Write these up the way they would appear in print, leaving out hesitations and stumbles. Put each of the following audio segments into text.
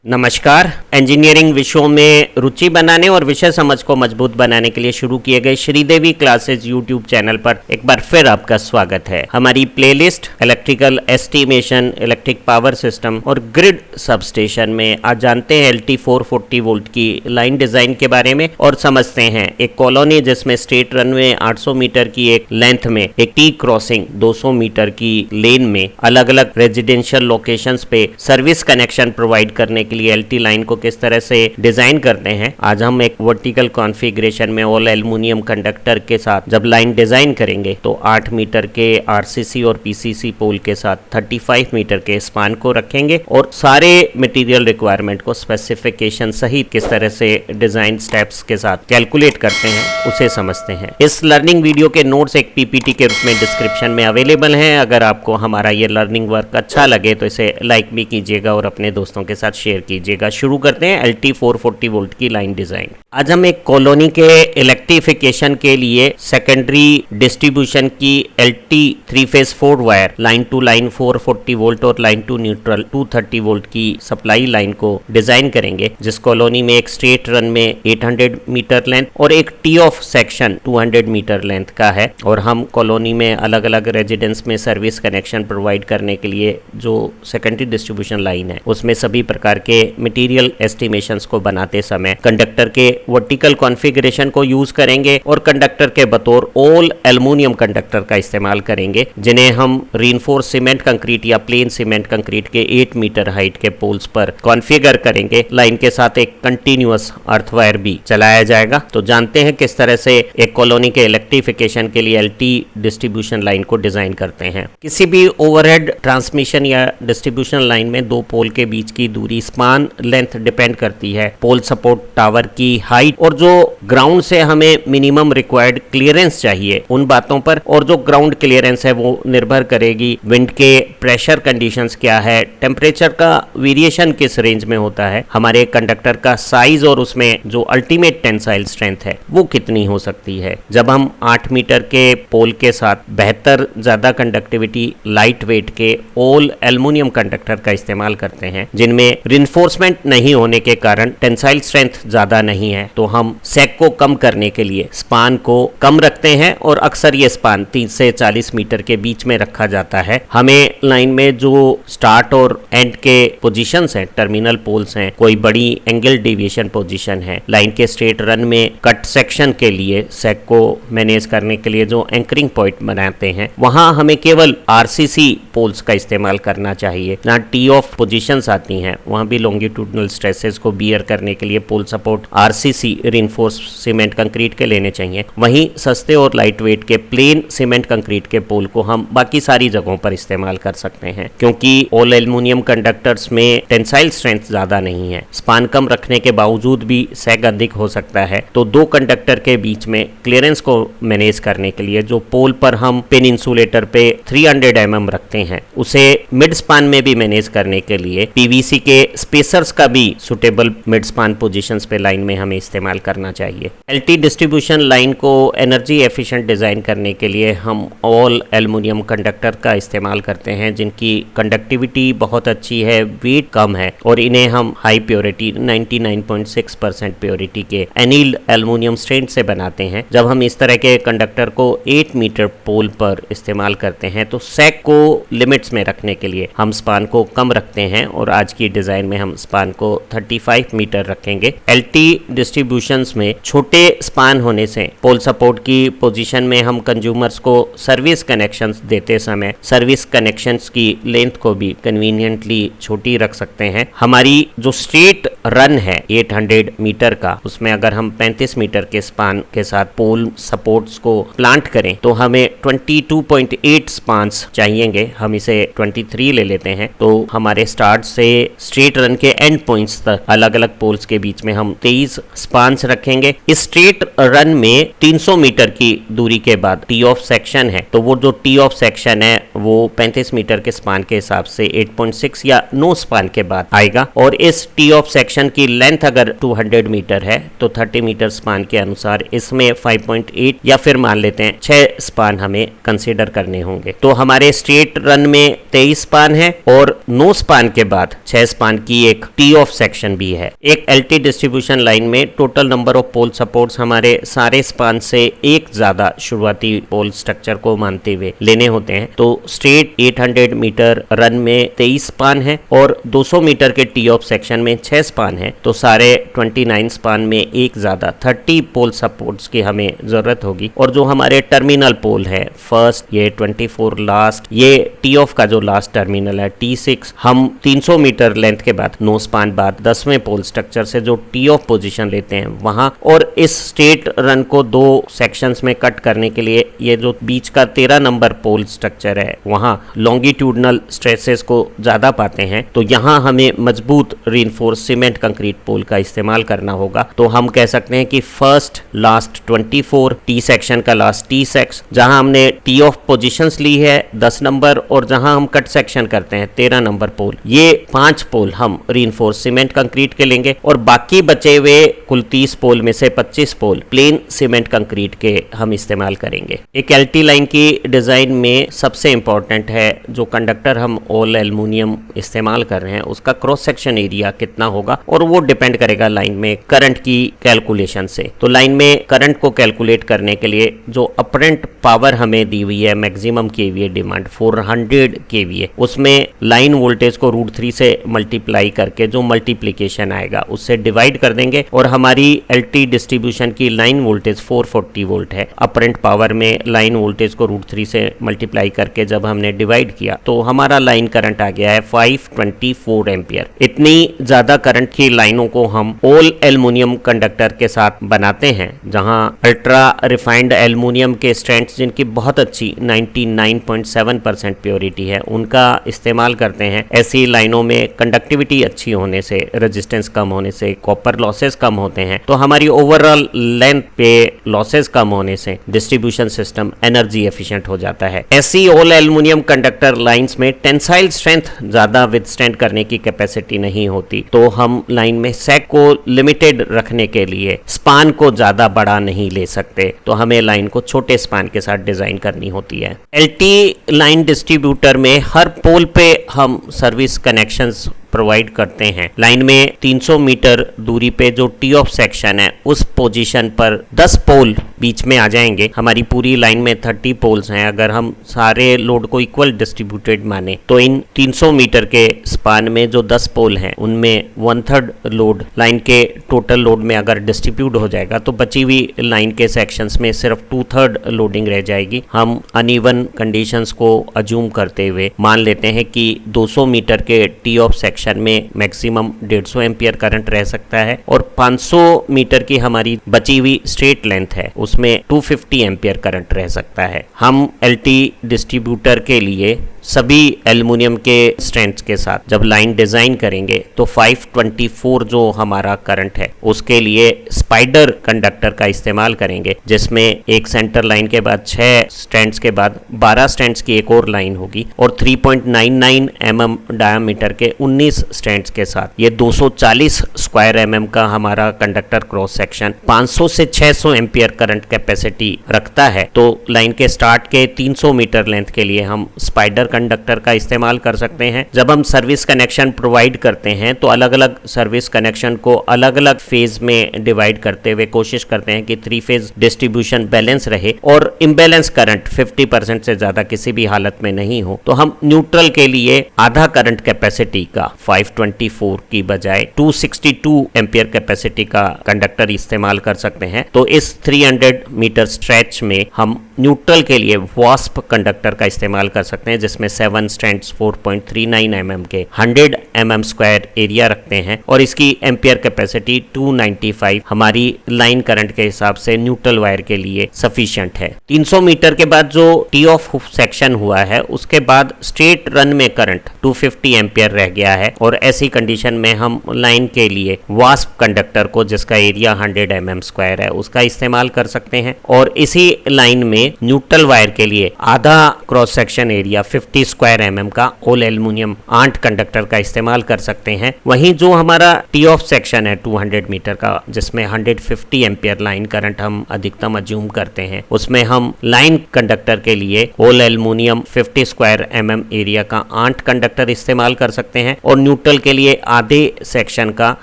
नमस्कार। इंजीनियरिंग विषयों में रुचि बनाने और विषय समझ को मजबूत बनाने के लिए शुरू किए गए श्रीदेवी क्लासेज यूट्यूब चैनल पर एक बार फिर आपका स्वागत है। हमारी playlist electrical estimation, electric power system और ग्रिड सबस्टेशन में आज जानते हैं LT 440 वोल्ट की लाइन डिजाइन के बारे में और समझते हैं एक कॉलोनी जिसमें स्ट्रेट रनवे 800 मीटर की एक लेंथ में एक टी क्रॉसिंग 200 मीटर की लेन में अलग अलग रेजिडेंशियल लोकेशंस पे सर्विस कनेक्शन प्रोवाइड करने के लिए LT लाइन को किस तरह से डिजाइन करते हैं। आज हम एक वर्टिकल कॉन्फ़िगरेशन में ऑल एल्युमिनियम कंडक्टर के साथ जब लाइन डिजाइन करेंगे तो 8 मीटर के RCC और PCC पोल के साथ 35 मीटर के स्पान को रखेंगे और सारे मटेरियल रिक्वायरमेंट को स्पेसिफिकेशन सहित किस तरह से डिजाइन स्टेप्स के साथ कैलकुलेट करते हैं उसे समझते हैं। इस लर्निंग वीडियो के नोट्स एक PPT के रूप में डिस्क्रिप्शन में अवेलेबल हैं। अगर आपको हमारा ये लर्निंग वर्क अच्छा लगे तो इसे लाइक भी कीजिएगा और अपने दोस्तों के साथ शेयर कीजिएगा। शुरू करते हैं LT 440 वोल्ट की लाइन डिजाइन। आज हम एक कॉलोनी के इलेक्ट्रिफिकेशन के लिए सेकेंडरी डिस्ट्रीब्यूशन की LT 3 phase 4 wire line to line 440 volt और लाइन टू न्यूट्रल 230 वोल्ट की सप्लाई लाइन को डिजाइन करेंगे, जिस कॉलोनी में एक स्ट्रेट रन में 800 मीटर लेंथ और एक tee off section 200 metre length का है। और हम कॉलोनी में अलग अलग रेजिडेंस में सर्विस कनेक्शन प्रोवाइड करने के लिए जो सेकेंडरी डिस्ट्रीब्यूशन लाइन है उसमें सभी प्रकार के मटेरियल एस्टिमेशंस को बनाते समय कंडक्टर के वर्टिकल कॉन्फ़िगरेशन को यूज करेंगे और कंडक्टर के बतौर ऑल एल्युमिनियम कंडक्टर का इस्तेमाल करेंगे, जिन्हें हम रीइंफोर्स सीमेंट कंक्रीट या प्लेन सीमेंट कंक्रीट के 8 मीटर हाइट के पोल्स पर कॉन्फ़िगर करेंगे। लाइन के साथ एक कंटिन्यूअस अर्थ वायर भी चलाया जाएगा। तो जानते हैं किस तरह से एक कॉलोनी के इलेक्ट्रिफिकेशन के लिए LT डिस्ट्रीब्यूशन लाइन को डिजाइन करते हैं। किसी भी ओवरहेड ट्रांसमिशन या डिस्ट्रीब्यूशन लाइन में दो पोल के बीच की दूरी स्पान लेंथ डिपेंड करती है पोल सपोर्ट टावर की हाइट और जो ग्राउंड से हमें मिनिमम रिक्वायर्ड क्लियरेंस चाहिए उन बातों पर, और जो ग्राउंड क्लियरेंस है वो निर्भर करेगी विंड के प्रेशर कंडीशंस क्या है, टेम्परेचर का वेरिएशन किस रेंज में होता है, हमारे कंडक्टर का साइज और उसमें जो अल्टीमेट टेंसाइल स्ट्रेंथ है वो कितनी हो सकती है। जब हम 8 मीटर के पोल के साथ बेहतर ज्यादा कंडक्टिविटी लाइट वेट के ऑल एल्युमिनियम कंडक्टर का इस्तेमाल करते हैं जिनमें रिइंफोर्समेंट नहीं होने के कारण टेंसाइल स्ट्रेंथ ज्यादा नहीं है, तो हम सेक को कम करने के लिए स्पान को कम रखते हैं और अक्सर ये स्पान 30 से 40 मीटर के बीच में रखा जाता है। हमें लाइन में जो स्टार्ट और एंड के पोजीशंस हैं, टर्मिनल पोल्स हैं, कोई बड़ी एंगल डेविएशन पोजीशन है, लाइन के स्ट्रेट रन में कट सेक्शन के लिए सेक को मैनेज करने के लिए जो एंकरिंग पॉइंट बनाते हैं वहां हमें केवल RCC पोल्स का इस्तेमाल करना चाहिए। जहाँ टी ऑफ पोजीशंस आती हैं वहां भी लॉन्गिट्यूडनल स्ट्रेसेस को बियर करने के लिए pole support RCC reinforce cement concrete के लेने चाहिए। वहीं सस्ते और लाइट वेट के प्लेन सीमेंट कंक्रीट के पोल को हम बाकी सारी जगहों पर इस्तेमाल कर सकते हैं। क्योंकि ऑल एल्युमिनियम कंडक्टर्स में टेंसाइल स्ट्रेंथ ज्यादा नहीं है, स्पान कम रखने के बावजूद भी सेक अधिक हो सकता है, तो दो कंडक्टर के बीच में क्लियरेंस को मैनेज करने के लिए जो पोल पर हम पिन इंसुलेटर पे 300 mm रखते हैं उसे मिड स्पान में भी मैनेज करने के लिए PVC के स्पेसर्स का भी सुटेबल मिड स्पान पोजीशंस पे लाइन में हमें इस्तेमाल करना चाहिए। LT डिस्ट्रीब्यूशन लाइन को एनर्जी एफिशिएंट डिजाइन करने के लिए हम ऑल एल्युमिनियम कंडक्टर का इस्तेमाल करते हैं जिनकी कंडक्टिविटी बहुत अच्छी है, वेट कम है और इन्हें हम हाई प्योरिटी 99.6% प्योरिटी के एनील्ड एल्युमिनियम स्ट्रेंथ से बनाते हैं। जब हम इस तरह के कंडक्टर को 8 मीटर पोल पर इस्तेमाल करते हैं तो सेक को लिमिट्स में रखने के लिए हम स्पान को कम रखते हैं और आज की डिजाइन में हम स्पान को 35 मीटर रखेंगे। LT डिस्ट्रीब्यूशंस में छोटे स्पान होने से पोल सपोर्ट की पोजीशन में हम कंज्यूमर्स को सर्विस कनेक्शंस देते समय सर्विस कनेक्शंस की लेंथ को भी कन्वीनियंटली छोटी रख सकते हैं। हमारी जो स्ट्रेट रन है 800 मीटर का, उसमें अगर हम 35 मीटर के स्पान के साथ पोल सपोर्ट्स को प्लांट करें तो हमें 22.8 स्पान्स चाहिएंगे। हम इसे 23 ले लेते हैं तो हमारे स्टार्ट से स्ट्रेट रन के एंड पॉइंट्स तक अलग अलग पोल्स के बीच में हम 23 स्पान्स रखेंगे। इस स्ट्रेट रन में 300 मीटर की दूरी के बाद टी ऑफ सेक्शन है, तो वो जो टी ऑफ सेक्शन है वो 35 मीटर के स्पान के हिसाब से 8.6 या 9 स्पान के बाद आएगा। और इस टी ऑफ सेक्शन की लेंथ अगर 200 मीटर है तो 30 मीटर स्पान के अनुसार इसमें 5.8 या फिर मान लेते हैं 6 स्पान हमें कंसीडर करने होंगे। तो हमारे स्ट्रेट रन में 23 स्पान है और 9 स्पान के बाद 6 स्पान की की एक टी ऑफ सेक्शन भी है। एक एलटी डिस्ट्रीब्यूशन लाइन में total number of pole supports हमारे सारे स्पान से एक ज्यादा शुरुआती पोल स्ट्रक्चर को मानते हुए लेने होते हैं। तो स्ट्रेट 800 मीटर रन में 23 स्पान है और 200 मीटर के टी ऑफ सेक्शन में 6 स्पान है। तो सारे 29 स्पान में एक ज्यादा 30 पोल सपोर्ट्स की हमें जरूरत होगी। और जो हमारे टर्मिनल पोल है फर्स्ट, ये 24 लास्ट, ये टी ऑफ का जो लास्ट टर्मिनल है T6, हम 300 मीटर लेंथ के बाद 9 स्पान बाद 10वें पोल स्ट्रक्चर से जो टी ऑफ पोजीशन लेते हैं वहां, और इस स्ट्रेट रन को 2 सेक्शंस में कट करने के लिए ये जो बीच का 13 नंबर पोल स्ट्रक्चर है वहां लॉन्गिट्यूडनल स्ट्रेसेस को ज्यादा पाते हैं। तो यहाँ हमें मजबूत रीइंफोर्स सीमेंट कंक्रीट पोल का इस्तेमाल करना होगा। तो हम कह सकते हैं कि फर्स्ट लास्ट 24 टी सेक्शन का लास्ट T6, जहां हमने टी ऑफ पोजीशंस ली है 10 नंबर और जहां हम कट सेक्शन करते हैं 13 नंबर पोल, ये 5 पोल हम रीइंफोर्स सीमेंट कंक्रीट के लेंगे और बाकी बचे हुए कुल 30 पोल में से 25 पोल प्लेन सीमेंट कंक्रीट के हम इस्तेमाल करेंगे। एक एलटी लाइन की डिजाइन में सबसे इंपॉर्टेंट है जो कंडक्टर हम ऑल एल्युमिनियम इस्तेमाल कर रहे हैं उसका क्रॉस सेक्शन एरिया कितना होगा, और वो डिपेंड करेगा लाइन में करंट की कैलकुलेशन से। तो लाइन में करंट को कैलकुलेट करने के लिए जो अपरेंट पावर हमें दी हुई है मैक्सिमम केवीए डिमांड 400 केवीए, उसमें लाइन वोल्टेज को √3 से मल्टीप्लाई करके जो मल्टीप्लीकेशन आएगा उससे डिवाइड कर देंगे और हमारी एलटी डिस्ट्रीब्यूशन की लाइन वोल्टेज 440 वोल्ट है। अपरेंट पावर में लाइन वोल्टेज को √3 से मल्टीप्लाई करके जब हमने डिवाइड किया तो हमारा लाइन करंट आ गया है 524 एम्पियर। इतनी ज्यादा करंट की लाइनों को हम ऑल एल्युमिनियम कंडक्टर के साथ बनाते हैं, जहां अल्ट्रा रिफाइंड एल्युमिनियम के स्ट्रैंड्स जिनकी बहुत अच्छी 99.7% प्योरिटी है उनका इस्तेमाल करते हैं। ऐसी लाइनों में कंडक्टिविटी अच्छी होने से, रेजिस्टेंस कम होने से, कॉपर लॉसेस कम होते हैं, तो हमारी ओवरऑल लेंथ पे लॉसेस कम होने से डिस्ट्रीब्यूशन सिस्टम एनर्जी एफिशिएंट हो जाता है। ऐसी ऑल एल्युमिनियम कंडक्टर लाइंस में टेंसाइल स्ट्रेंथ ज्यादा विथस्टैंड करने की कैपेसिटी नहीं होती, तो हम लाइन में सैग को लिमिटेड रखने के लिए स्पान को ज्यादा बड़ा नहीं ले सकते, तो हमें लाइन को छोटे स्पान के साथ डिजाइन करनी होती है। एलटी लाइन डिस्ट्रीब्यूटर में हर पोल पे हम सर्विस कनेक्शंस प्रोवाइड करते हैं। लाइन में 300 मीटर दूरी पे जो टी ऑफ सेक्शन है उस पोजीशन पर 10 पोल बीच में आ जाएंगे। हमारी पूरी लाइन में 30 पोल्स हैं। अगर हम सारे लोड को इक्वल डिस्ट्रीब्यूटेड माने तो इन 300 मीटर के स्पान में जो 10 पोल हैं उनमें 1/3 लोड लाइन के टोटल लोड में अगर डिस्ट्रीब्यूट हो जाएगा तो बची हुई लाइन के सेक्शंस में सिर्फ 2/3 लोडिंग रह जाएगी। हम अनइवन कंडीशंस को अज्यूम करते हुए मान लेते हैं कि 200 मीटर के टी ऑफ सेक्शन में मैक्सिमम 150 एम्पियर करंट रह सकता है और 500 मीटर की हमारी बची हुई स्ट्रेट लेंथ है उसमें 250 एम्पियर करंट रह सकता है। हम एलटी डिस्ट्रीब्यूटर के लिए सभी एल्युमिनियम के स्ट्रेंथ्स के साथ जब लाइन डिजाइन करेंगे तो 524 जो हमारा करंट है उसके लिए स्पाइडर कंडक्टर का इस्तेमाल करेंगे, जिसमें एक सेंटर लाइन के बाद 6 स्ट्रैंड्स के बाद 12 स्ट्रैंड्स की एक और लाइन होगी और 3.99 mm डायामीटर के 19 स्ट्रैंड्स के साथ ये 240 स्क्वायर mm का हमारा कंडक्टर क्रॉस सेक्शन 500 से 600 एम्पियर करंट कैपेसिटी रखता है। तो लाइन के स्टार्ट के 300 मीटर लेंथ के लिए हम स्पाइडर कंडक्टर का इस्तेमाल कर सकते हैं। जब हम सर्विस कनेक्शन प्रोवाइड करते हैं तो अलग अलग सर्विस कनेक्शन को अलग अलग फेज में डिवाइड करते हुए कोशिश करते हैं कि 3 फेज डिस्ट्रीब्यूशन बैलेंस रहे और इम्बैलेंस करंट 50% से ज्यादा किसी भी हालत में नहीं हो। तो हम न्यूट्रल के लिए आधा करंट कैपेसिटी का 524 की बजाय 262 एम्पियर कैपेसिटी का कंडक्टर इस्तेमाल कर सकते हैं। तो इस 300 मीटर स्ट्रेच में हम न्यूट्रल के लिए वास्प कंडक्टर का इस्तेमाल कर सकते हैं, जिसमें 7 स्ट्रैंड्स 4.39 mm के 100 mm स्क्वायर एरिया रखते हैं और इसकी एम्पियर कैपेसिटी 295 हमारी लाइन करंट के हिसाब से न्यूट्रल वायर के लिए सफिशिएंट है। 300 मीटर के बाद जो टी ऑफ सेक्शन हुआ है उसके बाद स्ट्रेट रन में करंट 250 एम्पियर रह गया है और ऐसी कंडीशन में हम लाइन के लिए वास्प कंडक्टर को, जिसका एरिया 100 mm स्क्वायर है, उसका इस्तेमाल कर सकते हैं। और इसी लाइन में न्यूट्रल वायर के लिए आधा cross section area 50 square mm का ऑल एल्युमिनियम आंट कंडक्टर का इस्तेमाल कर सकते हैं। वहीं जो हमारा टी ऑफ सेक्शन है 200 मीटर का, जिसमें 150 एम्पियर लाइन करंट हम अधिकतम अज्यूम करते हैं, उसमें हम लाइन कंडक्टर के लिए all aluminium 50 square mm area का आंट कंडक्टर इस्तेमाल कर सकते हैं और न्यूट्रल के लिए आधे सेक्शन का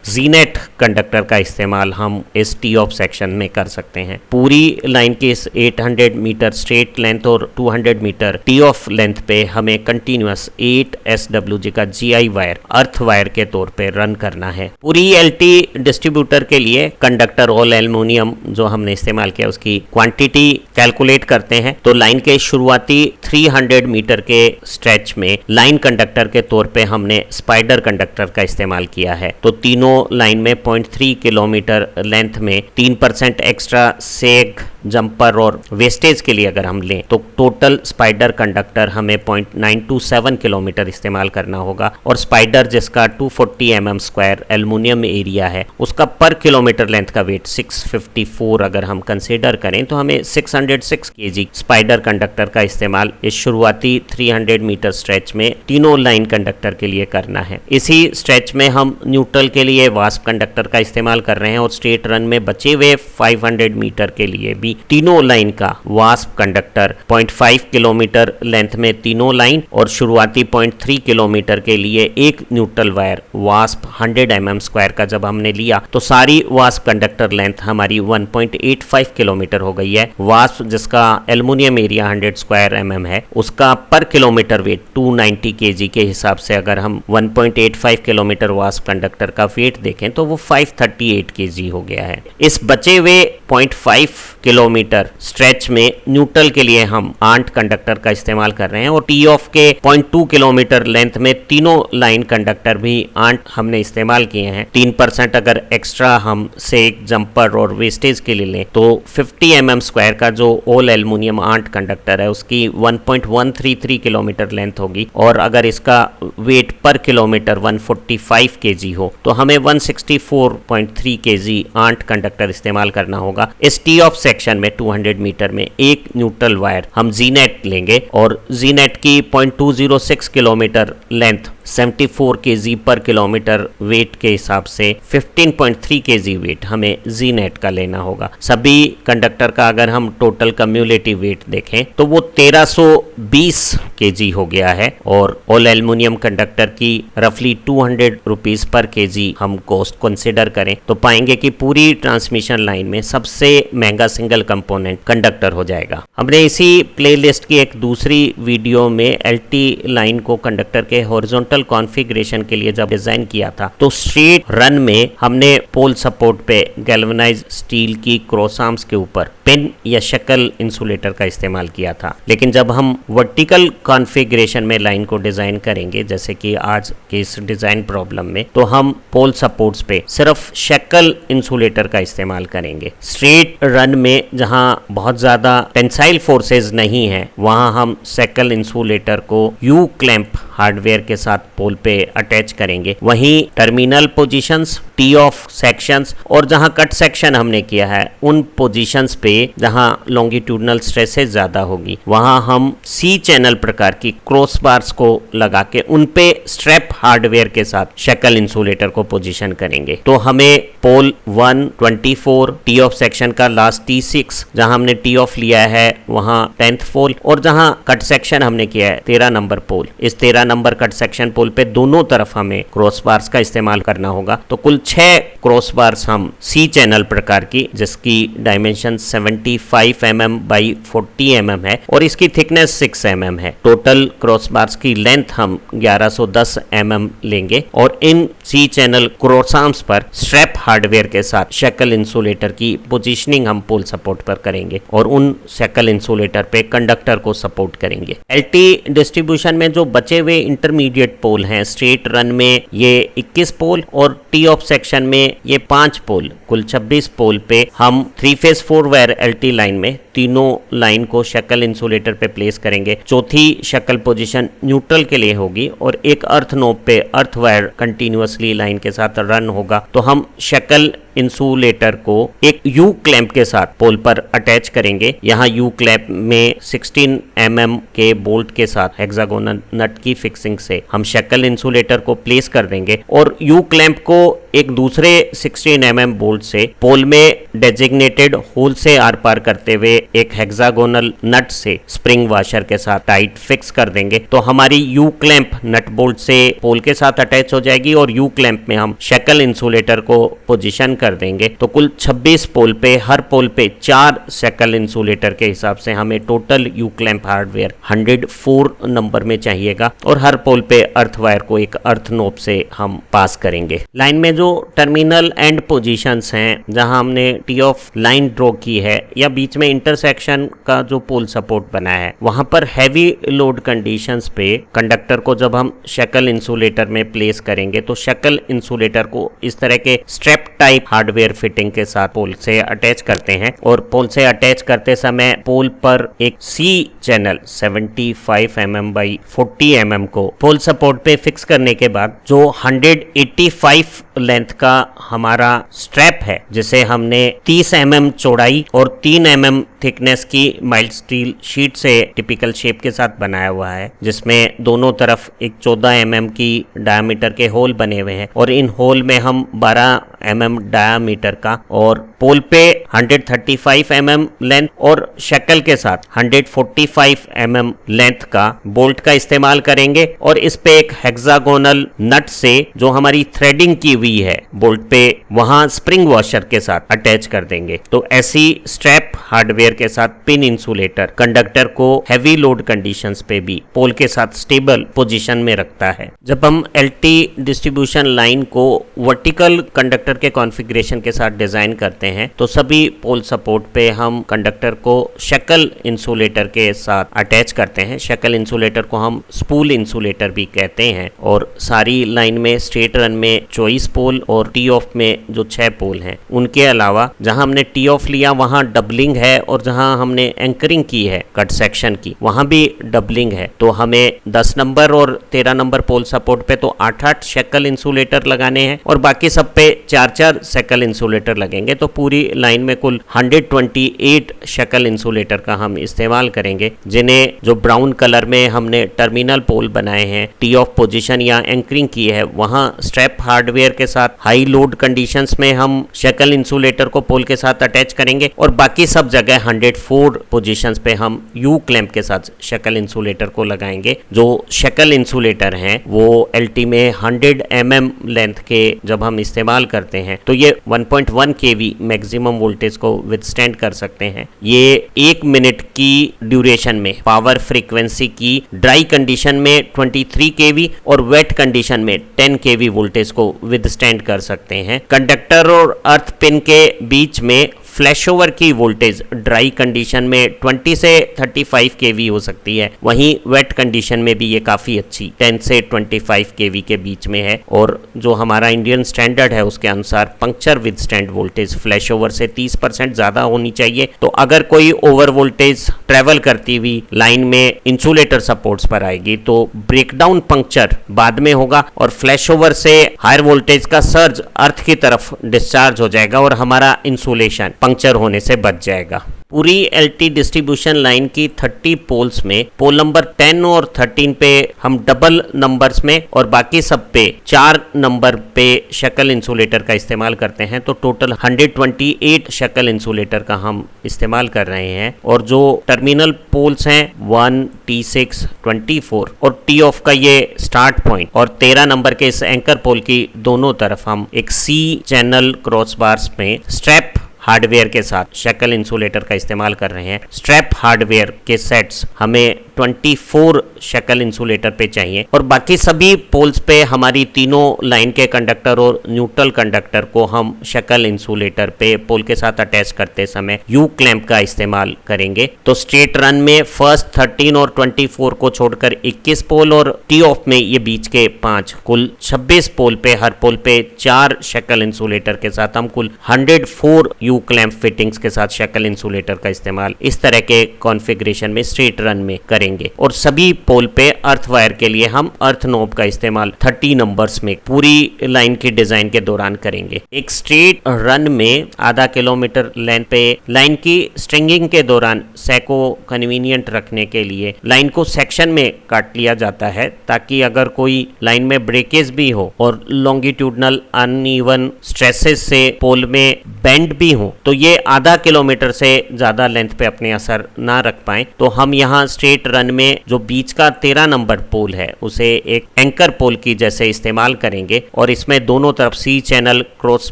जीनेट कंडक्टर का इस्तेमाल हम इस टी ऑफ सेक्शन में कर सकते हैं। पूरी लाइन की इस 800 मीटर स्ट्रेट लेंथ और 200 मीटर टी ऑफ लेंथ पे हमें कंटिन्यूअस 8 SWG का GI वायर अर्थ वायर के तौर पे रन करना है। पूरी LT डिस्ट्रीब्यूटर के लिए कंडक्टर ऑल एल्युमिनियम जो हमने इस्तेमाल किया उसकी क्वांटिटी कैलकुलेट करते हैं। तो लाइन के शुरुआती 300 मीटर के स्ट्रेच में लाइन कंडक्टर के तौर पे हमने स्पाइडर कंडक्टर का इस्तेमाल किया है। तो तीनों लाइन में 0.3 किलोमीटर लेंथ में 3% एक्स्ट्रा सेग, जंपर और वेस्टेज के लिए अगर हम लें तो टोटल स्पाइडर कंडक्टर हमें 0.927 किलोमीटर इस्तेमाल करना होगा। और स्पाइडर जिसका 240 mm स्क्वायर एल्युमिनियम एरिया है उसका पर किलोमीटर लेंथ का वेट 654 अगर हम कंसीडर करें तो हमें 606 kg स्पाइडर कंडक्टर का इस्तेमाल इस शुरुआती 300 मीटर स्ट्रेच में तीनों लाइन कंडक्टर के लिए करना है। इसी स्ट्रेच में हम न्यूट्रल के लिए वास्प कंडक्टर का इस्तेमाल कर रहे हैं और स्ट्रेट रन में बचे हुए 500 मीटर के लिए भी तीनों लाइन का वास्प कंडक्टर 0.5 किलोमीटर लेंथ में तीनों लाइन और शुरुआती 0.3 किलोमीटर के लिए एक neutral wire wasp 100 mm square का जब हमने लिया तो सारी वास्प कंडक्टर लेंथ हमारी 1.85 किलोमीटर हो गई है। वास्प जिसका एल्युमिनियम एरिया 100 स्क्वायर mm है उसका पर किलोमीटर वेट 290 kg के हिसाब से अगर हम 1.85 किलोमीटर वास्प कंडक्टर का वेट देखें तो वो 538 kg हो गया है। इस बचे हुए 0.5 किलोमीटर स्ट्रेच में न्यूट्रल के लिए हम आंट कंडक्टर का इस्तेमाल कर रहे हैं और टी ऑफ के 0.2 किलोमीटर लेंथ में तीनों लाइन कंडक्टर भी आंट हमने इस्तेमाल किए हैं। 3% अगर एक्स्ट्रा हम सेक, जंपर और वेस्टेज के लिए लें तो 50 mm स्क्वायर का जो ऑल एल्युमिनियम आंट कंडक्टर है उसकी 1.133 किलोमीटर लेंथ होगी और अगर इसका वेट पर किलोमीटर 145 kg हो तो हमें 164.3 kg आंट कंडक्टर इस्तेमाल करना होगा। इस टी ऑफ सेक्शन में 200 मीटर में एक न्यूट्रल वायर हम जीनेट लेंगे और जीनेट की 0.206 किलोमीटर लेंथ 74 kg पर किलोमीटर वेट के हिसाब से 15.3 kg वेट हमें जीनेट का लेना होगा। सभी कंडक्टर का अगर हम टोटल कम्युलेटिव वेट देखें तो वो 1320 kg हो गया है और ऑल एल्युमिनियम कंडक्टर की रफली 200 रुपीस पर kg हम कॉस्ट कंसिडर करें तो पाएंगे कि पूरी ट्रांसमिशन लाइन में सबसे महंगा सिंगल कंपोनेंट कंडक्टर हो जाएगा। हमने इसी प्लेलिस्ट की एक दूसरी वीडियो में LT लाइन को कंडक्टर के हॉरिजॉन्टल कॉन्फ़िगरेशन के लिए जब डिजाइन किया था तो स्ट्रेट रन में हमने पोल सपोर्ट पे गैल्वेनाइज्ड स्टील की क्रॉस आर्म्स के ऊपर पिन या शक्ल इंसुलेटर का इस्तेमाल किया था। लेकिन जब हम वर्टिकल कॉन्फ़िगरेशन में लाइन को डिजाइन करेंगे जैसे कि आज के इस डिजाइन प्रॉब्लम में तो हम पोल सपोर्ट्स पे सिर्फ शक्ल इंसुलेटर का इस्तेमाल करेंगे। स्ट्रेट रन में जहां बहुत ज्यादा टेंसाइल फोर्सेस नहीं है वहां हम शक्ल इंसुलेटर को यू क्लैंप हार्डवेयर के साथ पोल पे अटैच करेंगे। वहीं terminal positions, T of sections और जहां कट सेक्शन हमने किया है उन पोजीशंस पे जहां लॉन्गिट्यूडनल स्ट्रेसेस ज्यादा होगी वहां हम सी चैनल प्रकार की क्रॉस बार्स को लगा के उन पे स्ट्रैप हार्डवेयर के साथ शक्ल इंसुलेटर को पोजीशन करेंगे। तो हमें पोल 124 टी ऑफ सेक्शन का लास्ट T6 जहां हमने टी ऑफ लिया है वहां 10th पोल और जहां कट सेक्शन हमने किया है 13 नंबर पोल, इस 13 नंबर कट सेक्शन पोल पे दोनों तरफ हमें क्रॉस बार्स का इस्तेमाल करना होगा। तो कुल 6 क्रॉस बार्स हम सी चैनल प्रकार की जिसकी डायमेंशन 75 mm बाई 40 mm है और इसकी थिकनेस 6 mm है। टोटल क्रॉस बार्स की लेंथ हम 1110 mm लेंगे और इन सी चैनल क्रॉस आर्म्स पर स्ट्रैप हार्डवेयर के साथ शक्ल इंसुलेटर की पोजीशनिंग हम पोल सपोर्ट पर करेंगे और उन शक्ल इंसुलेटर पे कंडक्टर को सपोर्ट करेंगे। LT डिस्ट्रीब्यूशन में जो बचे हुए इंटरमीडिएट पोल हैं स्ट्रेट रन में ये 21 पोल और टी ऑफ सेक्शन में ये 5 पोल, कुल 26 पोल पे हम 3 फेज 4 वायर LT लाइन में तीनों लाइन को शक्ल इंसुलेटर पे प्लेस करेंगे। चौथी शक्ल पोजीशन न्यूट्रल के लिए होगी और एक अर्थ नोब पे अर्थ वायर कंटिन्यूअसली लाइन के साथ रन होगा। तो हम शक्ल इंसुलेटर को एक यू क्लैंप के साथ पोल पर अटैच करेंगे। यहाँ यू क्लैंप में 16 mm के बोल्ट के साथ हेक्सागोनल नट की फिक्सिंग से हम शक्ल इंसुलेटर को प्लेस कर देंगे और यू क्लैंप को एक दूसरे 16 mm बोल्ट से पोल में डेजिग्नेटेड होल से आर पार करते हुए एक हेक्सागोनल नट से स्प्रिंग वाशर के साथ टाइट फिक्स कर देंगे। तो हमारी यू क्लैंप नट बोल्ट से पोल के साथ अटैच हो जाएगी और यू क्लैंप में हम शक्ल इंसुलेटर को पोजीशन कर देंगे। तो कुल 26 पोल पे, हर पोल पे 4 शक्ल इंसुलेटर के हिसाब से हमें total you clamp hardware 104 number में चाहिएगा और हर पोल पे अर्थ वायर को एक अर्थ नोब से हम पास करेंगे। लाइन में जो टर्मिनल एंड पोजीशंस हैं, जहां हमने टी ऑफ लाइन ड्रॉ की है या बीच में इंटरसेक्शन का जो पोल सपोर्ट बना है, वहां पर हैवी लोड कंडीशंस पे कंडक्टर को जब हम शक्ल इंसुलेटर में प्लेस करेंगे तो शक्ल इंसुलेटर को इस तरह के स्ट्रैप टाइप हार्डवेयर फिटिंग के साथ पोल से अटैच करते हैं और पोल से अटैच करते समय पोल पर एक सी चैनल 75 mm बाई 40 mm को पोल सपोर्ट पे फिक्स करने के बाद जो 185 लेंथ का हमारा स्ट्रैप है, जिसे हमने 30 mm चौड़ाई और 3 mm थिकनेस की माइल्ड स्टील शीट से टिपिकल शेप के साथ बनाया हुआ है, जिसमें दोनों तरफ एक 14 mm की डायमीटर के होल बने हुए हैं और इन होल में हम 12 mm डायमीटर का और पोल पे 135 mm लेंथ और शक्ल के साथ 145 mm लेंथ का बोल्ट का इस्तेमाल करेंगे और इस पे एक हेक्सागोनल नट से जो हमारी थ्रेडिंग की हुई है बोल्ट पे, वहां स्प्रिंग वॉशर के साथ अटैच कर देंगे। तो ऐसी स्ट्रैप हार्डवेयर के साथ पिन इंसुलेटर कंडक्टर को हैवी लोड कंडीशंस पे भी पोल के साथ स्टेबल पोजीशन में रखता है। जब हम एलटी डिस्ट्रीब्यूशन लाइन को वर्टिकल कंडक्टर के कॉन्फ़िगरेशन के साथ डिजाइन करते हैं तो सभी पोल सपोर्ट पे हम कंडक्टर को शक्ल इंसुलेटर के साथ अटैच करते हैं। शक्ल इंसुलेटर को हम स्पूल इंसुलेटर भी कहते हैं और सारी लाइन में स्ट्रेट रन में 24 पोल और टी ऑफ में जो 6 पोल हैं, उनके अलावा जहां हमने टी ऑफ लिया वहां डबलिंग है और जहां हमने एंकरिंग की है कट सेक्शन की, वहां भी डबलिंग है। तो हमें 10 नंबर और 13 नंबर पोल सपोर्ट पे तो 8-8 शक्ल इंसुलेटर लगाने हैं और बाकी सब पे 4-4 शक्ल इंसुलेटर लगेंगे। तो पूरी लाइन में कुल 128 शक्ल इंसुलेटर का हम इस्तेमाल करेंगे, जिन्हें जो ब्राउन कलर में हमने टर्मिनल पोल बनाए हैं, टी ऑफ पोजीशन या एंकरिंग की है, वहां स्ट्रैप हार्डवेयर के साथ हाई लोड कंडीशंस में हम शक्ल इंसुलेटर को पोल के साथ अटैच करेंगे और बाकी सब जगह 104 पोजीशंस पे हम यू क्लैंप के साथ शक्ल इंसुलेटर को लगाएंगे। जो शक्ल इंसुलेटर हैं वो एलटी में 100 mm लेंथ के जब हम इस्तेमाल करते हैं तो ये 1.1 kV मैक्सिमम वोल्टेज को विथस्टैंड कर सकते हैं। ये 1 मिनट की ड्यूरेशन में पावर फ्रीक्वेंसी की ड्राई कंडीशन में 23 kV और वेट कंडीशन में 10 kV वोल्टेज को विथस्टैंड कर सकते हैं। कंडक्टर और अर्थ पिन के बीच में फ्लैशओवर की वोल्टेज ड्राई कंडीशन में 20 से 35 kV हो सकती है, वहीं वेट कंडीशन में भी ये काफ़ी अच्छी 10 से 25 kV के बीच में है। और जो हमारा इंडियन स्टैंडर्ड है उसके अनुसार पंक्चर विथस्टैंड वोल्टेज फ्लैशओवर से 30% ज़्यादा होनी चाहिए। तो अगर कोई ओवर वोल्टेज ट्रेवल करती हुई लाइन में इंसुलेटर सपोर्ट्स पर आएगी तो ब्रेकडाउन पंक्चर बाद में होगा और फ्लैशओवर से हायर वोल्टेज का सर्ज अर्थ की तरफ डिस्चार्ज हो जाएगा और हमारा इंसुलेशन पंक्चर होने से बच जाएगा। पूरी एलटी डिस्ट्रीब्यूशन लाइन की 30 पोल्स में पोल नंबर 10 और 13 पे हम डबल नंबर्स में और बाकी सब पे 4 नंबर पे शक्ल इंसुलेटर का इस्तेमाल करते हैं। तो टोटल 128 शक्ल इंसुलेटर का हम इस्तेमाल कर रहे हैं और जो टर्मिनल पोल्स हैं 1, T6, 24 और टी ऑफ का ये स्टार्ट पॉइंट और 13 नंबर के इस एंकर पोल की दोनों तरफ हम एक सी चैनल क्रॉस बार्स में स्ट्रैप हार्डवेयर के साथ शक्ल इंसुलेटर का इस्तेमाल कर रहे हैं। स्ट्रैप हार्डवेयर के सेट्स हमें 24 शक्ल इंसुलेटर पे चाहिए और बाकी सभी पोल्स पे हमारी तीनों लाइन के कंडक्टर और न्यूट्रल कंडक्टर को हम शक्ल इंसुलेटर पे पोल के साथ अटैच करते समय यू क्लैंप का इस्तेमाल करेंगे। तो स्ट्रेट रन में फर्स्ट 13 और 24 को छोड़कर 21 पोल और टी ऑफ में ये बीच के 5 कुल 26 पोल पे हर पोल पे 4 शक्ल इंसुलेटर के साथ हम कुल 104 यू क्लैंप फिटिंग्स के साथ शक्ल इंसुलेटर का इस्तेमाल इस तरह के कॉन्फ़िगरेशन में स्ट्रेट रन में करेंगे। और सभी पोल पे अर्थ वायर के लिए हम अर्थ नोब का इस्तेमाल 30 नंबर्स में पूरी लाइन की डिजाइन के दौरान करेंगे। एक स्ट्रेट रन में आधा किलोमीटर लेंथ पे लाइन की स्ट्रिंगिंग के दौरान सैको कन्वीनियंट रखने के लिए लाइन को सेक्शन में काट लिया जाता है ताकि अगर कोई लाइन में ब्रेकेज भी हो और लॉन्गिट्यूडनल अनइवन स्ट्रेसेस से पोल में बेंड भी हो तो ये आधा किलोमीटर से ज्यादा लेंथ पे अपने असर ना रख पाए। तो हम यहाँ स्ट्रेट रन में जो बीच का 13 नंबर पोल है उसे एक एंकर पोल की जैसे इस्तेमाल करेंगे और इसमें दोनों तरफ सी चैनल क्रॉस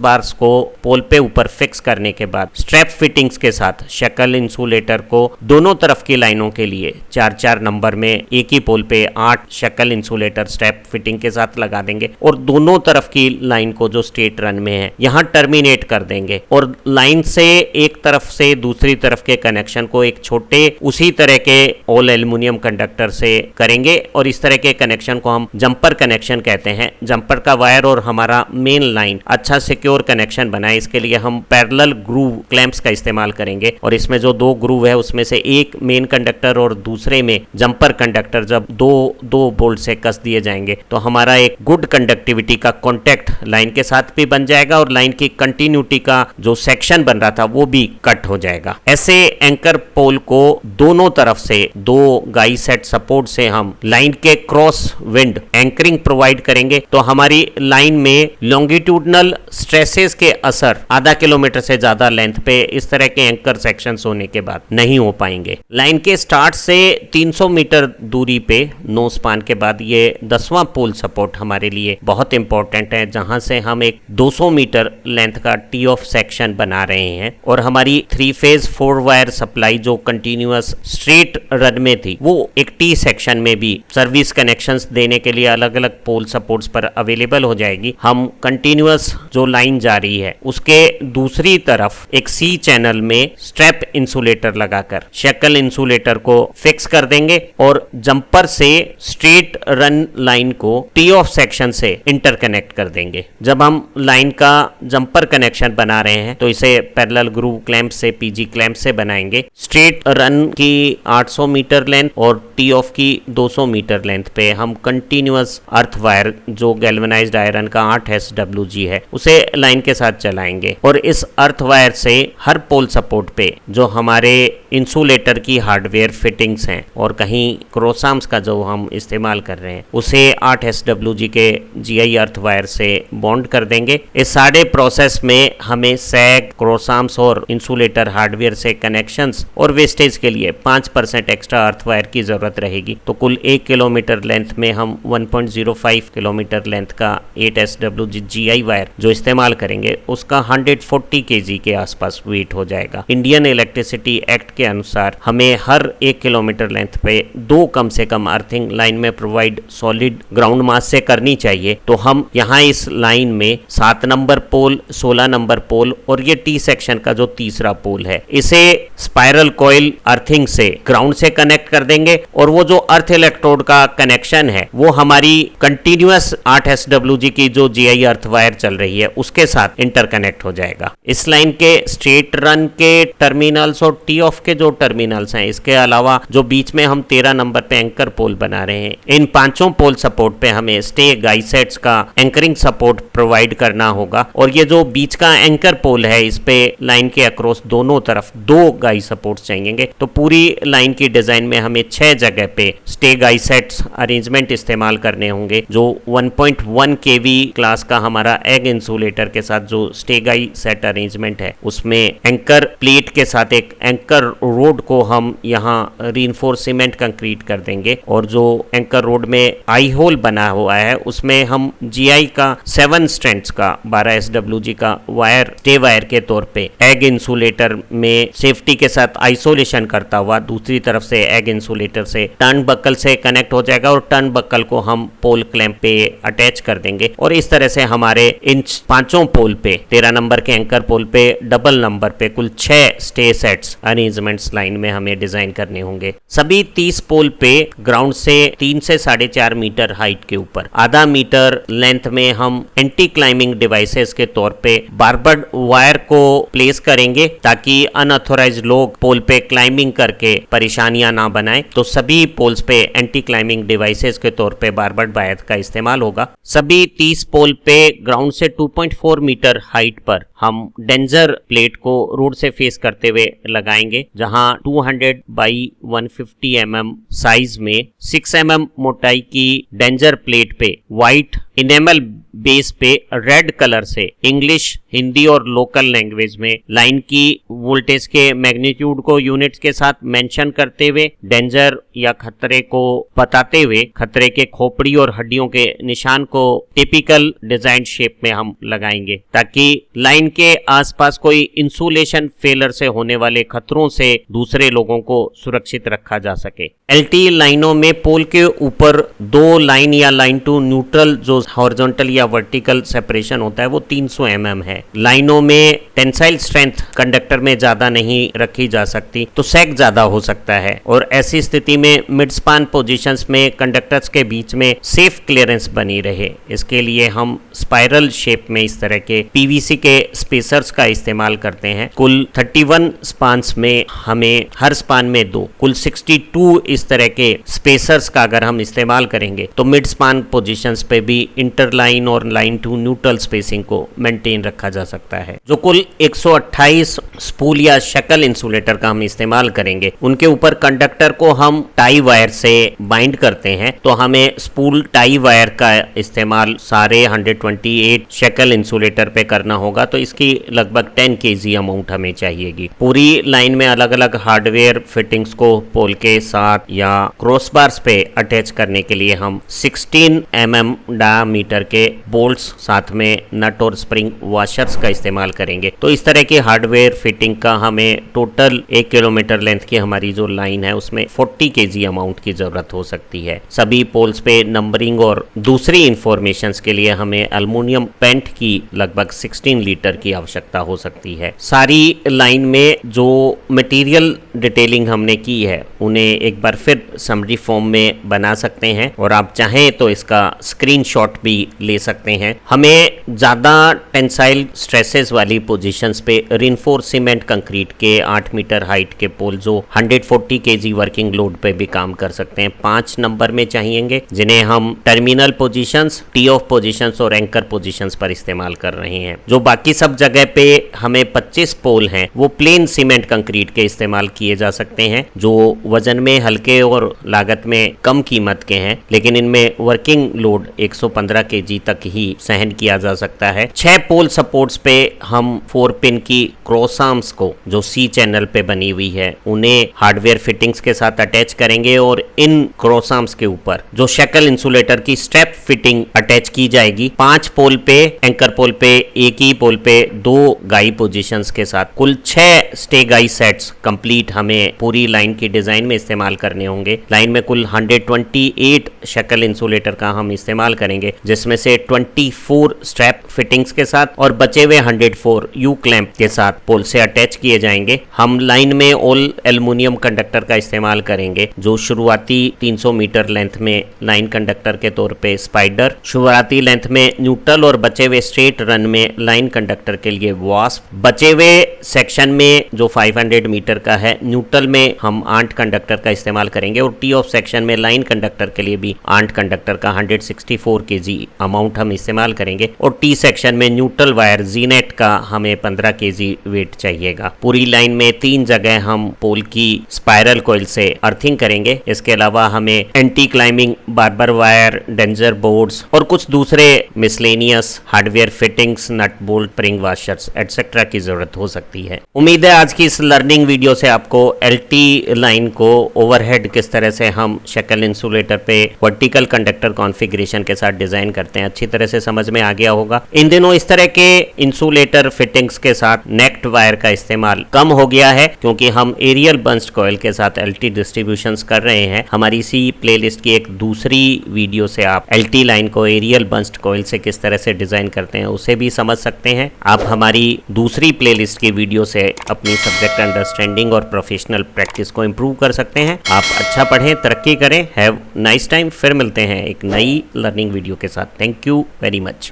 बार्स को पोल पे ऊपर फिक्स करने के बाद स्ट्रैप फिटिंग्स के साथ शक्ल इंसुलेटर को दोनों तरफ की लाइनों के लिए 4-4 नंबर में एक ही पोल पे 8 शक्ल इंसुलेटर स्ट्रैप फिटिंग के साथ लगा देंगे और दोनों तरफ की लाइन को जो स्ट्रेट रन में है यहाँ टर्मिनेट कर देंगे और लाइन से एक तरफ से दूसरी तरफ के कनेक्शन को एक छोटे उसी तरह के ऑल एल्युमिनियम कंडक्टर से करेंगे और इस तरह के कनेक्शन को हम जंपर कनेक्शन कहते हैं। जंपर का वायर और हमारा मेन लाइन अच्छा सिक्योर कनेक्शन बनाए इसके लिए हम पैरेलल ग्रूव क्लैंप्स का इस्तेमाल करेंगे और इसमें जो 2 ग्रूव है उसमें से एक मेन कंडक्टर और दूसरे में जंपर कंडक्टर जब दो बोल्ट से कस दिए जाएंगे तो हमारा एक गुड कंडक्टिविटी का कॉन्टेक्ट लाइन के साथ भी बन जाएगा और लाइन की कंटिन्यूटी का जो सेक्शन बन रहा था वो भी कट हो जाएगा। ऐसे एंकर पोल को दोनों तरफ से 2 गाई सेट सपोर्ट से हम लाइन के क्रॉस विंड एंकरिंग प्रोवाइड करेंगे तो हमारी लाइन में लॉन्गिट्यूडनल स्ट्रेसेस के असर आधा किलोमीटर से ज्यादा लेंथ पे इस तरह के एंकर सेक्शंस होने के बाद नहीं हो पाएंगे। लाइन के स्टार्ट से 300 मीटर दूरी पे नो स्पान के बाद ये 10वां पोल सपोर्ट हमारे लिए बहुत इंपॉर्टेंट है जहां से हम एक 200 मीटर लेंथ का टी ऑफ सेक्शन बना रहे हैं और हमारी 3 फेज 4 वायर सप्लाई जो कंटिन्यूअस स्ट्रेट रन में थी वो एक टी सेक्शन में भी सर्विस कनेक्शंस देने के लिए अलग अलग पोल सपोर्ट्स पर अवेलेबल हो जाएगी। हम कंटिन्यूअस जो लाइन जा रही है उसके दूसरी तरफ एक सी चैनल में स्ट्रैप इंसुलेटर लगाकर शक्ल इंसुलेटर को फिक्स कर देंगे और जंपर से स्ट्रेट रन लाइन को टी ऑफ सेक्शन से इंटरकनेक्ट कर देंगे। जब हम लाइन का जंपर कनेक्शन बना रहे हैं तो इसे पैरेलल ग्रूव क्लैंप से पीजी क्लैंप से बनाएंगे। स्ट्रेट रन की 800 मीटर लेंथ और टी ऑफ की 200 मीटर लेंथ पे हम कंटिन्यूअस अर्थ वायर जो गैल्वेनाइज्ड आयरन का 8 SWG है उसे लाइन के साथ चलाएंगे और इस अर्थ वायर से हर पोल सपोर्ट पे जो हमारे इंसुलेटर की हार्डवेयर फिटिंग्स हैं और कहीं क्रोसाम्स का जो हम इस्तेमाल कर रहे हैं उसे 8 SWG के GI अर्थ वायर से बॉन्ड कर देंगे। इस सारे प्रोसेस में हमें सैग क्रोसाम्स और इंसुलेटर हार्डवेयर से कनेक्शंस और वेस्टेज के लिए 5% एक्स्ट्रा अर्थ वायर की जरूरत रहेगी। तो कुल 1 किलोमीटर लेंथ में हम 1.05 किलोमीटर लेंथ का 8 SWG GI वायर जो इस्तेमाल करेंगे उसका 140 kg के आसपास वेट हो जाएगा। इंडियन इलेक्ट्रिसिटी एक्ट के अनुसार हमें हर 1 किलोमीटर लेंथ पे 2 कम से कम अर्थिंग लाइन में प्रोवाइड सॉलिड ग्राउंड मास से करनी चाहिए। तो हम यहाँ इस लाइन में 7 नंबर पोल, 16 नंबर पोल और ये टी सेक्शन का जो तीसरा पोल है इसे स्पाइरल कॉइल अर्थिंग से ग्राउंड से कनेक्ट कर देंगे और वो जो अर्थ इलेक्ट्रोड का कनेक्शन है वो हमारी कंटिन्यूअस 8 SWG की जो GI अर्थ वायर चल रही है उसके साथ इंटरकनेक्ट हो जाएगा। इस लाइन के स्ट्रेट रन के टर्मिनल्स और टी ऑफ के जो टर्मिनल्स हैं इसके अलावा जो बीच में हम 13 नंबर पे एंकर पोल बना रहे हैं इन 5 पोल सपोर्ट पे हमें स्टे गाई सेट्स का एंकरिंग सपोर्ट प्रोवाइड करना होगा और ये जो बीच का एंकर पोल है इस पे लाइन के अक्रॉस दोनों तरफ 2 गाई सपोर्ट्स चाहिए। तो पूरी लाइन की डिजाइन में हमें 6 जगह पे स्टे गाई सेट्स अरेंजमेंट इस्तेमाल करने होंगे जो 1.1 kV क्लास का हमारा एग इंसुलेटर के साथ जो स्टे गाई सेट अरेंजमेंट है उसमें एंकर प्लेट के साथ एक एंकर रोड को हम यहाँ रीइंफोर्स सीमेंट कंक्रीट कर देंगे और जो एंकर रोड में आई होल बना हुआ है उसमें हम GI का 7 स्ट्रैंड्स का 12 SWG का वायर स्टे वायर के तौर पे एग इंसुलेटर में सेफ्टी के साथ आइसोलेशन करता हुआ दूसरी तरफ से एग सेग इंसुलेटर से टर्न बकल से कनेक्ट हो जाएगा और टर्न बकल को हम पोल क्लैंप पे अटैच कर देंगे और इस तरह से हमारे इन 5 पोल पे 13 नंबर के एंकर पोल पे डबल नंबर पे कुल 6 स्टे सेट्स अरेंजमेंट्स लाइन में हमें डिजाइन करने होंगे। सभी 30 पोल पे ग्राउंड से 3 से 4.5 मीटर हाइट के ऊपर आधा मीटर लेंथ में हम एंटी क्लाइंबिंग डिवाइसेस के तौर पे बारबर्ड वायर को प्लेस करेंगे ताकि अनऑथोराइज्ड लोग पोल पे क्लाइंबिंग करके परेशानियां ना बनाएं। तो सभी पोल्स पे एंटी क्लाइंबिंग डिवाइसेस के तौर पे बारबर्ड वायर का इस्तेमाल होगा। सभी 30 पोल पे ग्राउंड से 2.4 मीटर हाइट पर हम डेंजर प्लेट को रोड से फेस करते हुए लगाएंगे, जहां 200 बाई 150 mm साइज में 6 mm मोटाई की डेंजर प्लेट पे व्हाइट इनेमल बेस पे रेड कलर से इंग्लिश, हिंदी और लोकल लैंग्वेज में लाइन की वोल्टेज के मैग्नीट्यूड को यूनिट्स के साथ मेंशन करते हुए डेंजर या खतरे को बताते हुए खतरे के खोपड़ी और हड्डियों के निशान को टिपिकल डिजाइन शेप में हम लगाएंगे ताकि लाइन के आसपास कोई इंसुलेशन फेलर से होने वाले खतरों से दूसरे लोगों को सुरक्षित रखा जा सके। एलटी लाइनों में पोल के ऊपर 2 लाइन या लाइन टू न्यूट्रल जो हॉरिजॉन्टल या वर्टिकल सेपरेशन होता है वो 300 mm है। लाइनों में टेंसाइल स्ट्रेंथ कंडक्टर में ज्यादा नहीं रखी जा सकती तो सैग ज्यादा हो सकता है और ऐसी स्थिति में मिड स्पान पोजीशंस में कंडक्टर्स के बीच में सेफ क्लियरेंस बनी रहे, इसके लिए हम स्पाइरल शेप में इस तरह के पीवीसी के स्पेसर्स का इस्तेमाल करते हैं। कुल 31 स्पान्स में हमें हर स्पान में 2 कुल 62 इस तरह के स्पेसर्स का अगर हम इस्तेमाल करेंगे तो मिड स्पान पोजीशंस पे भी इंटरलाइन और लाइन टू न्यूट्रल स्पेसिंग को मेंटेन रखा जा सकता है। जो कुल 128 स्पूल या शक्ल इंसुलेटर का हम इस्तेमाल करेंगे उनके ऊपर कंडक्टर को हम टाई वायर से बाइंड करते हैं, तो हमें स्पूल टाई वायर का इस्तेमाल सारे 128 शक्ल इंसुलेटर पे करना होगा, तो इसकी लगभग 10 kg अमाउंट हमें चाहिएगी। पूरी लाइन में अलग अलग हार्डवेयर फिटिंग्स को पोल के साथ या क्रॉसबार्स पे अटैच करने के लिए हम 16 mm डायमीटर के बोल्ट्स साथ में नट और स्प्रिंग वॉशर्स का इस्तेमाल करेंगे। तो इस तरह की हार्डवेयर फिटिंग का हमें टोटल 1 किलोमीटर लेंथ की हमारी जो लाइन है उसमें 40 kg अमाउंट की जरूरत हो सकती है। सभी पोल्स पे नंबरिंग और दूसरी इंफॉर्मेशन के लिए हमें एल्युमिनियम पेंट की लगभग 16 लीटर की आवश्यकता हो सकती है। सारी लाइन में जो मटेरियल डिटेलिंग हमने की है उन्हें एक बार फिर समरी फॉर्म में बना सकते हैं और आप चाहें तो इसका स्क्रीनशॉट भी ले सकते हैं। हमें ज्यादा टेंसाइल स्ट्रेसेस वाली पोजीशंस पे रिइंफोर्स सीमेंट कंक्रीट के 8 मीटर हाइट के पोल जो 140 kg वर्किंग लोड पे भी काम कर सकते हैं 5 नंबर में चाहिएंगे, जिन्हें हम terminal positions, T of positions और एंकर पोजीशंस पर इस्तेमाल कर रहे हैं। जो बाकी सब जगह पे हमें 25 पोल हैं वो प्लेन सीमेंट कंक्रीट के इस्तेमाल किए जा सकते हैं जो वजन में हल्के और लागत में कम कीमत के हैं, लेकिन इनमें वर्किंग लोड 115 kg तक ही सहन किया जा सकता है। 6 पोल सपोर्ट्स पे हम 4 पिन की क्रॉस आर्म्स को जो सी चैनल पे बनी हुई है उन्हें हार्डवेयर फिटिंग्स के साथ अटैच करेंगे और इन क्रॉस आर्म्स के ऊपर जो शक्ल इंसुलेटर की स्टेप फिटिंग अटैच की जाएगी। 5 पोल पे, एंकर पोल पे, एक ही पोल पे 2 गाई पोजीशंस के साथ कुल 6 स्टे गाई सेट्स कंप्लीट हमें पूरी लाइन की डिजाइन में इस्तेमाल करने होंगे। लाइन में कुल 128 शक्ल इंसुलेटर का हम इस्तेमाल करेंगे, जिसमें से 24 स्ट्रैप फिटिंग्स के साथ और बचे हुए 104 यू क्लैंप के साथ पोल से अटैच किए जाएंगे। हम लाइन में ऑल एल्युमिनियम कंडक्टर का इस्तेमाल करेंगे जो शुरुआती 300 मीटर लेंथ में लाइन कंडक्टर के तौर पे स्पाइडर, शुरुआती लेंथ में न्यूट्रल और बचे हुए स्ट्रेट रन में लाइन कंडक्टर के लिए वास्प, बचे हुए सेक्शन में जो 500 मीटर का है न्यूट्रल में हम आंट कंडक्टर का इस्तेमाल करेंगे और टी ऑफ सेक्शन में लाइन कंडक्टर के लिए भी आंट कंडक्टर का 164 kg अमाउंट हम इस्तेमाल करेंगे और टी सेक्शन में न्यूट्रल वायर जीनेट का हमें 15 kg वेट चाहिएगा। पूरी लाइन में 3 जगह हम पोल की स्पाइरल कॉइल से अर्थिंग करेंगे। इसके अलावा हमें anti climbing barber wire, danger boards और कुछ दूसरे miscellaneous hardware fittings, nut bolt, spring washers etcetera की जरूरत हो सकती है। उम्मीद है आज की इस लर्निंग वीडियो से आपको एलटी लाइन को ओवरहेड किस तरह से हम शक्ल इंसुलेटर पे वर्टिकल कंडक्टर कॉन्फ़िगरेशन के साथ डिजाइन करते हैं अच्छी तरह से समझ में आ गया होगा। इन दिनों इस तरह के इंसुलेटर फिटिंग्स के साथ नेक्ड वायर का इस्तेमाल कम हो गया है क्योंकि हम एरियल बंस्ट कॉइल के साथ एलटी डिस्ट्रीब्यूशन प्रिपरेशंस कर रहे हैं, हमारी इसी प्लेलिस्ट की एक दूसरी वीडियो से आप LT लाइन को एरियल बंस्ट कॉइल से किस तरह से डिजाइन करते हैं उसे भी समझ सकते हैं। आप हमारी दूसरी प्लेलिस्ट की वीडियो से अपनी सब्जेक्ट अंडरस्टैंडिंग और प्रोफेशनल प्रैक्टिस को इंप्रूव कर सकते हैं। आप अच्छा पढ़ें, तरक्की करें। Have nice time. फिर मिलते हैं एक नई लर्निंग वीडियो के साथ। Thank you very much.